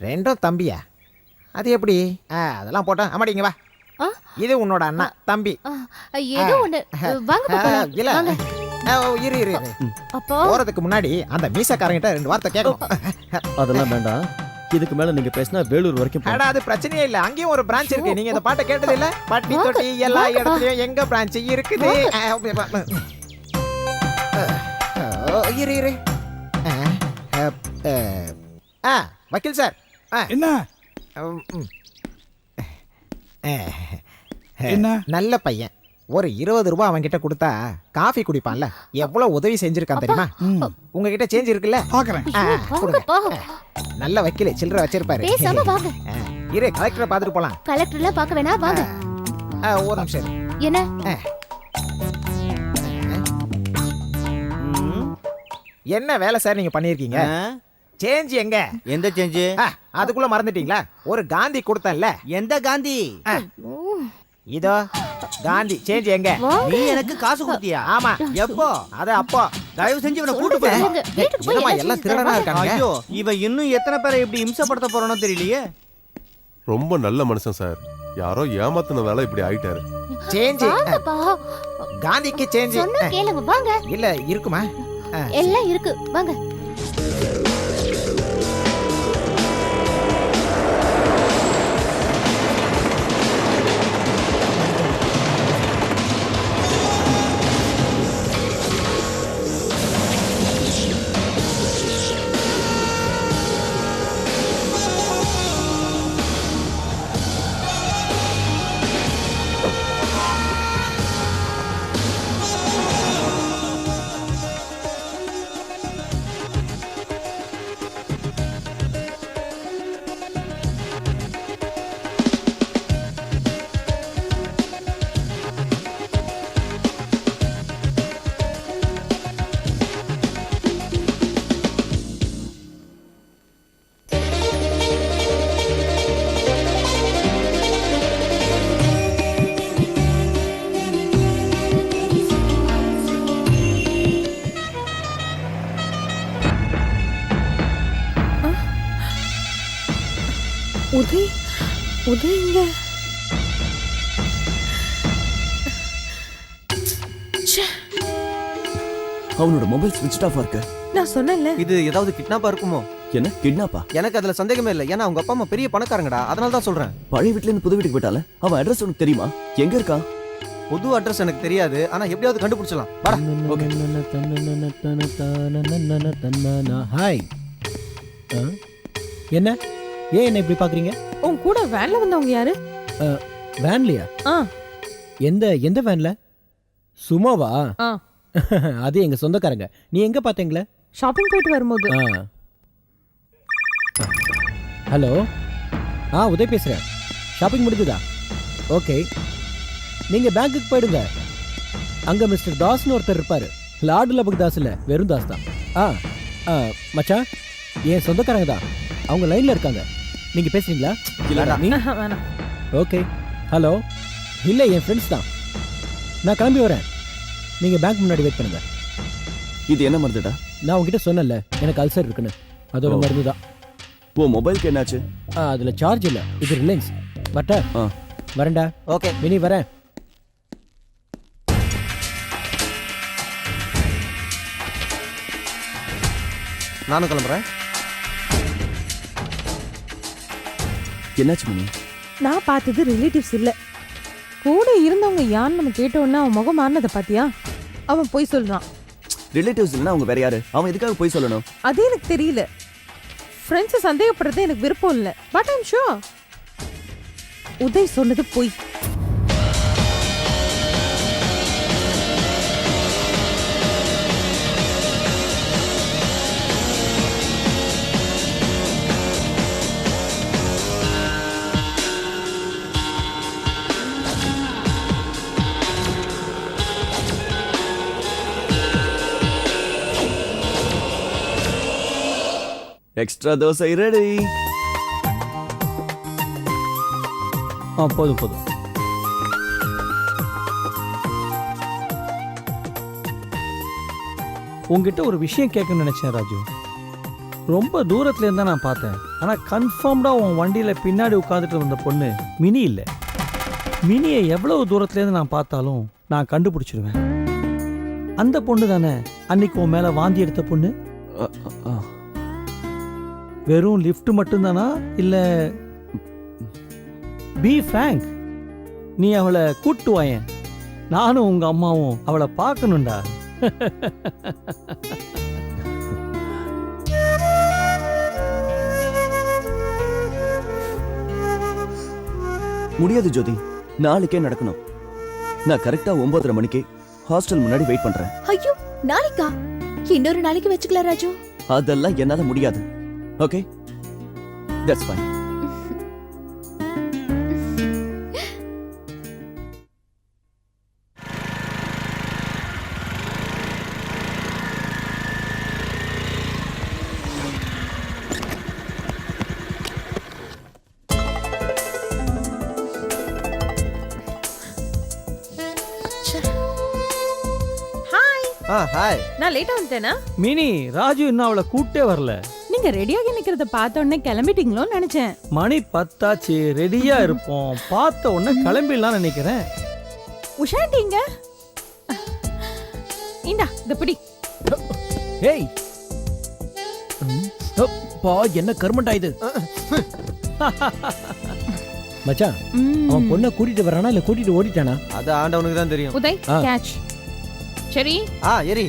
ரெண்டும் தம்பியா? அது எப்படி? அதெல்லாம் போட்டோம். அம்மாடிங்க வா. இது உன்னோட அண்ணா தம்பி. ஏதோ ஒண்ணு வாங்க பாக்கலாம். இல்ல இரு இரு. அப்போ போறதுக்கு முன்னாடி அந்த மீசக்காரங்கிட்ட 2 வார்த்தை கேட்கணும். அதெல்லாம் வேண்டாம். இதுக்கு மேல நீங்க பேசினா வேலூர் வரைக்கும் அடா அது பிரச்சனையே இல்ல. அங்கேயும் ஒரு பிரான்ச் இருக்கு. நீங்க இந்த பாட்டை கேட்டது இல்ல? பட்டி தொட்டி எல்லா இடத்துலயும் எங்க பிரான்ச் இருக்குது. இரு இரு. வக்கீல் சார். என்ன என்ன நல்ல பையன். ஒரு 20 ரூபாய் அவன்கிட்ட கொடுத்தா காஃபி குடிப்பான்ல. எவ்வளவு உதவி செஞ்சிருக்கான் தெரியுமா? உங்ககிட்ட சேஞ்ச் இருக்குல்ல? பாக்குறேன். நல்ல வக்கீல் சில்லறை வச்சிருப்பாரு. பேசாம வாங்க. இரு கலெக்டரை பார்த்துட்டு போலாம். கலெக்டர்ல பார்க்க வேணாம் வாங்க. ஒரு நிமிஷம். என்ன என்ன வேலை சார் நீங்க பண்ணிருக்கீங்க? சேஞ்ச் எங்க? எந்த சேஞ்ச்? அதுக்குள்ள மறந்துட்டீங்களா? ஒரு காந்தி கொடுத்தல்ல. எந்த காந்தி? இதோ காந்தி சேஞ்ச் எங்க? நீ எனக்கு காசு கொடுத்தியா? ஆமா. எப்போ? அது அப்போ. தயவு செஞ்சு இவனை கூட்டு போய். என்னமா எல்லாம் திருடனா இருக்காங்க? ஐயோ இவன் இன்னும் எத்தனை பேரை இப்படி இம்சப்படுத்த போறானோ தெரியலையே. ரொம்ப நல்ல மனுஷன் சார். யாரோ ஏமாத்துனதால இப்படி ஆயிட்டாரு. சேஞ்ச் காந்திக்கு சேஞ்ச் சொன்னா கேளுங்க வாங்க. இல்ல இருக்குமா? எல்லாம் இருக்கு வாங்க. உதய் இங்க அவனோட மொபைல் ஸ்விட்ச் ஆஃப் இருக்கு. நான் சொன்னேன்ல. இது ஏதாவது கிட்னாப்பா இருக்குமோ? என்ன கிட்னாப்பா? எனக்கு அதுல சந்தேகமே இல்லை. ஏன்னா அவங்க அப்பா அம்மா பெரிய பணக்காரங்கடா. அதனால தான் சொல்றேன். பழைய வீட்ல இருந்து புது வீட்டுக்கு போயிட்டால. அவன் அட்ரஸ் உனக்கு தெரியுமா? எங்க இருக்கான்? புது அட்ரஸ் எனக்கு தெரியாது. ஆனா எப்படியாவது கண்டுபிடிச்சலாம். வாடா. ஹாய். என்ன ஏன் என்ன இப்படி பாக்குறீங்க? உன் கூட வேன்ல வந்தவங்க யாரு? வேன்லயா? எந்த வேன்ல? சும்மாவா? அது எங்க சொந்தக்காரங்க. நீ எங்க பாத்தீங்களே? ஷாப்பிங் போயிட்டு வரும்போது. ஹலோ. உதய் பேசுறேன். ஷாப்பிங் முடிஞ்சுதா? ஓகே. நீங்க பேங்க்குக்கு போயிடுங்க. அங்க மிஸ்டர் தாஸ்னு ஒருத்தர் இருப்பாரு. லார்டு லபக் தாஸ் இல்ல, வெறும் தாஸ் தான். மச்சான் என் சொந்தக்காரங்க தான். அவங்க லைன்ல இருக்காங்க. நீங்க பேசுறீங்களா? வேணாம். ஓகே. ஹலோ. இல்ல என் ஃப்ரெண்ட்ஸ் தான். நான் கிளம்பி வரேன். நீங்க பேங்க் முன்னாடி வெயிட் பண்ணுங்க. இது என்ன மருந்துடா? நான் உங்ககிட்ட சொன்னல எனக்கு அல்சர் இருக்குன்னு. அதோட மருந்து தான். ஓ மொபைலுக்கு என்னாச்சு? அதுல சார்ஜ் இல்ல. இது ரிலையன்ஸ். பட்டா வரேன்டா. ஓகே மினி வரேன். நானும் கிளம்புறேன். என்னாச்சு மினி? நான் பார்த்தது ரிலேட்டிவ்ஸ் இல்ல. கூட இருந்தவங்க யான்னு நம்ம கேட்டோன்னா அவன் முகம் மாறினதை பாத்தியா? அவன் போய் சொல்றான். ரிலேட்டிவ்ஸ் இல்லைன்னா அவங்க வேற யாரு? அவன் எதுக்காக போய் சொல்லணும்? அது எனக்கு தெரியல. ஃப்ரெண்ட்ஸை சந்தேகப்படுறது எனக்கு விருப்பம் இல்லை. பட் ஐம் ஷூர் உதய் சொன்னது பொய். Extra dosa ready. போதும் போதும். உங்ககிட்ட ஒரு விஷயம் கேட்கணும்னு நினைச்சேன் ராஜு. ரொம்ப தூரத்துல இருந்தா நான் பார்த்தேன். ஆனா கன்ஃபார்ம்டா உன் வண்டியில பின்னாடி உட்காந்துட்டு வந்த பொண்ணு மினி இல்லை. மினியை எவ்வளவு தூரத்துல இருந்து நான் பார்த்தாலும் நான் கண்டுபிடிச்சிருவேன். அந்த பொண்ணு தானே அன்னைக்கு உன் மேல வாந்தி எடுத்த பொண்ணு? வெறும் லிஃப்ட் மட்டும்தானா இல்ல? பி ஃப்ராங்க், நீ அவளை கூட்டு வாயேன். நானும் உங்க அம்மாவும் அவளை பார்க்கணும்டா. முடியாது ஜோதி, நாளைக்கே நடக்கணும். நான் கரெக்டா 9:30 மணிக்கு ஹாஸ்டல் முன்னாடி வெயிட் பண்றேன். ஐயோ, நாளைக்கா? இன்னொரு நாளைக்கு வச்சுக்கலாம் ராஜு. அதெல்லாம் என்னால முடியாது. Okay, that's fine. ஹாய். நான் லேட்டா வந்துட்டேனா? மினி, ராஜு இன்னும் அவளை கூட்டே வரல. நீங்க ரெடியாகி நிக்கிறத பார்த்த உடனே கிளம்பிட்டீங்களோன்னு நினைச்சேன். மணி 10 ஆச்சு, ரெடியா இருப்போம். பார்த்த உடனே கிளம்பிடலாம் நினைக்கிறேன். உஷாண்டிங்க இந்தா இத பிடி. ஏய் பா, என்ன கர்மண்டா இது? மச்சான், அவன் பொண்ணை கூட்டிட்டு வரானா இல்ல கூட்டிட்டு ஓடிட்டானா? அது ஆண்டவனுக்கு தான் தெரியும். உதய், கேட்ச். சரி, எரி.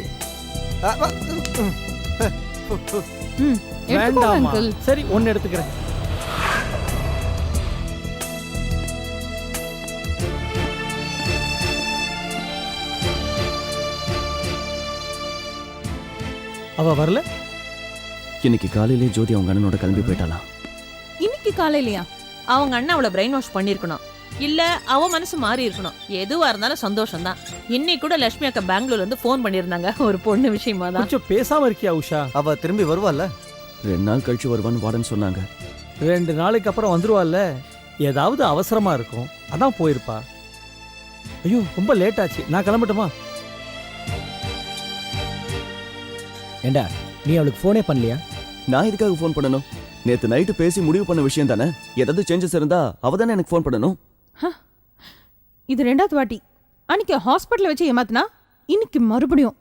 வேண்டாமா? அங்கிள். சரி, ஒன்னு எடுத்துக்கிறேன். அவ வரல. இன்னைக்கு காலையிலே ஜோதி அவங்க அண்ணனோட கிளம்பி போயிட்டாலாம். இன்னைக்கு காலையிலயா? அவங்க அண்ணன் அவளை பிரெயின் வாஷ் பண்ணிருக்கணும், இல்ல அவ மனசு மாறி இருக்கணும். எதுவா இருந்தாலும் சந்தோஷம் தான். இன்னைக்கு கூட லட்சுமி அக்கா பெங்களூர்ல இருந்து போன் பண்ணிருந்தாங்க, ஒரு பொண்ணு விஷயமா தான். கொஞ்சம் பேசாம இருக்கியா உஷா? அவ திரும்பி வருவாள்ல? 2 நாள் கழிச்சு வருவான்னு வார்டன் சொன்னாங்க. 2 நாளைக்கு அப்புறம் வந்துருவாள்ல. ஏதாவது அவசரமா இருக்கும், அதான் போயிருப்பா. ஐயோ, ரொம்ப லேட் ஆச்சு, நான் கிளம்பட்டுமா? ஏண்டா, நீ அவளுக்கு போனே பண்ணலையா? நான் எதுக்காக ஃபோன் பண்ணணும்? நேத்து நைட்டு பேசி முடிவு பண்ண விஷயம் தானே. ஏதாவது சேஞ்சஸ் இருந்தா அவ தானே எனக்கு ஃபோன் பண்ணணும். இது 2வது வாட்டி. அன்னைக்கு ஹாஸ்பிட்டல் வச்சு ஏமாத்தினா, இன்னைக்கு மறுபடியும்.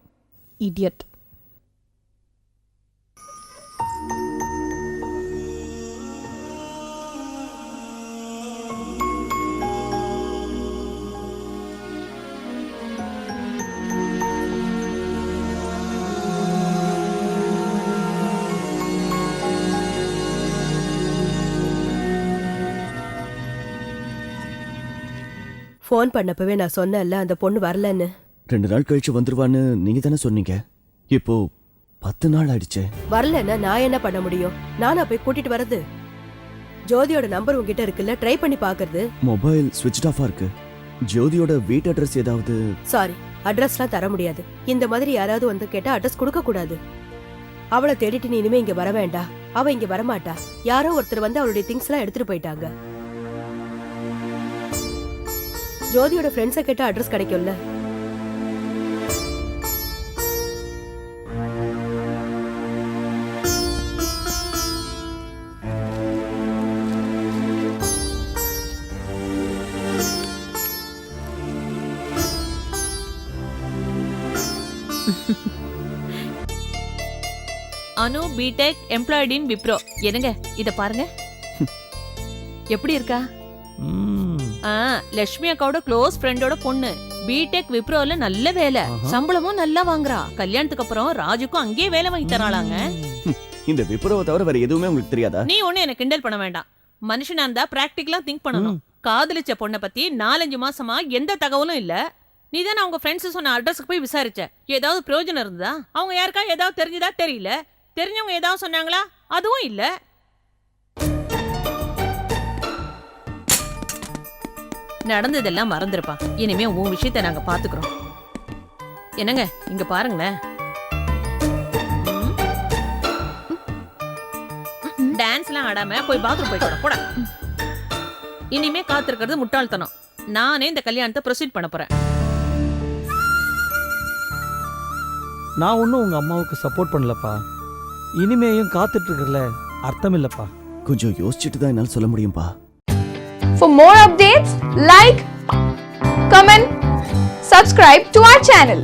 இடியட். ஃபோன் பண்ணப்பவே நான் சொன்னேன்ல அந்த பொண்ணு வரலன்னு. 2 நாள் கழிச்சு வந்துருவான்னு நீங்க தானே சொன்னீங்க. இப்போ 10 நாள் ஆயிடுச்சு. வரலன்னா நான் என்ன பண்ண முடியும்? நானா போய் கூட்டிட்டு வரது? ஜோதியோட நம்பர் உங்ககிட்ட இருக்குல்ல, ட்ரை பண்ணி பாக்குறது. மொபைல் ஸ்விட்ச் ஆஃபா இருக்கு. ஜோதியோட வீட் அட்ரஸ் ஏதாவது? சாரி, அட்ரஸ்லாம் தர முடியாது. இந்த மாதிரி யாராவது வந்து கேட்டா அட்ரஸ் கொடுக்க கூடாது. அவளை தேடிட்டு நீ இனிமே இங்க வர வேண்டாம். அவ இங்க வரமாட்டா. யாரோ ஒருத்தர் வந்து அவளுடைய திங்ஸ் எல்லாம் எடுத்துட்டு போயிட்டாங்க. ஜோதியோட ஃப்ரெண்ட்ஸை கேட்டா அட்ரஸ் கிடைக்கும்ல. அனு பிடெக் எம்ப்ளாய்ட் இன் விப்ரோ. என்னங்க இத பாருங்க, எப்படி இருக்கா? லட்சுமி அக்காவோட க்ளோஸ் ஃப்ரெண்டோட பொண்ணு. பிடெக் விப்ரோல நல்ல வேலை, சம்பளமும் நல்லா வாங்குறா. கல்யாணத்துக்கு அப்புறம் ராஜுக்கும் அங்கேயே வேலை வாங்கி தராளாங்க. இந்த விப்ரோவை தவிர வேற எதுவுமே உங்களுக்கு தெரியாதா? நீ ஒண்ணு எனக்கு கிண்டல் பண்ண வேண்டாம். மனுஷனா இருந்தா பிராக்டிகலா திங்க் பண்ணணும். காதலிச்ச பொண்ணை பத்தி 4-5 மாசமா எந்த தகவலும் இல்ல. நீ தானே அவங்க ஃப்ரெண்ட்ஸ் சொன்ன அட்ரஸ்க்கு போய் விசாரிச்ச. ஏதாவது பிரயோஜனம் இருந்ததா? அவங்க யாருக்கா ஏதாவது தெரிஞ்சதா? தெரியல. தெரிஞ்சவங்க ஏதாவது சொன்னாங்களா? அதுவும் இல்ல. நடந்ததெல்லாம் மறந்துருப்பா. இனிமே உன் விஷயத்த நாங்க பாத்துக்கிறோம். என்னங்க இங்க பாருங்களேன். டான்ஸ்லாம் ஆடாம போய் பாத்ரூம் போயிட்டு போட. இனிமே காத்திருக்கிறது முட்டாள்தனம். நானே இந்த கல்யாணத்தை ப்ரொசீட் பண்ண போறேன். நான் ஒன்றும் உங்க அம்மாவுக்கு சப்போர்ட் பண்ணலப்பா. இனிமேயும் காத்துட்டு இருக்கறல அர்த்தம் இல்லப்பா. கொஞ்சம் யோசிச்சுட்டு தான் என்னால சொல்ல முடியும்பா. For more updates, like, comment, subscribe to our channel.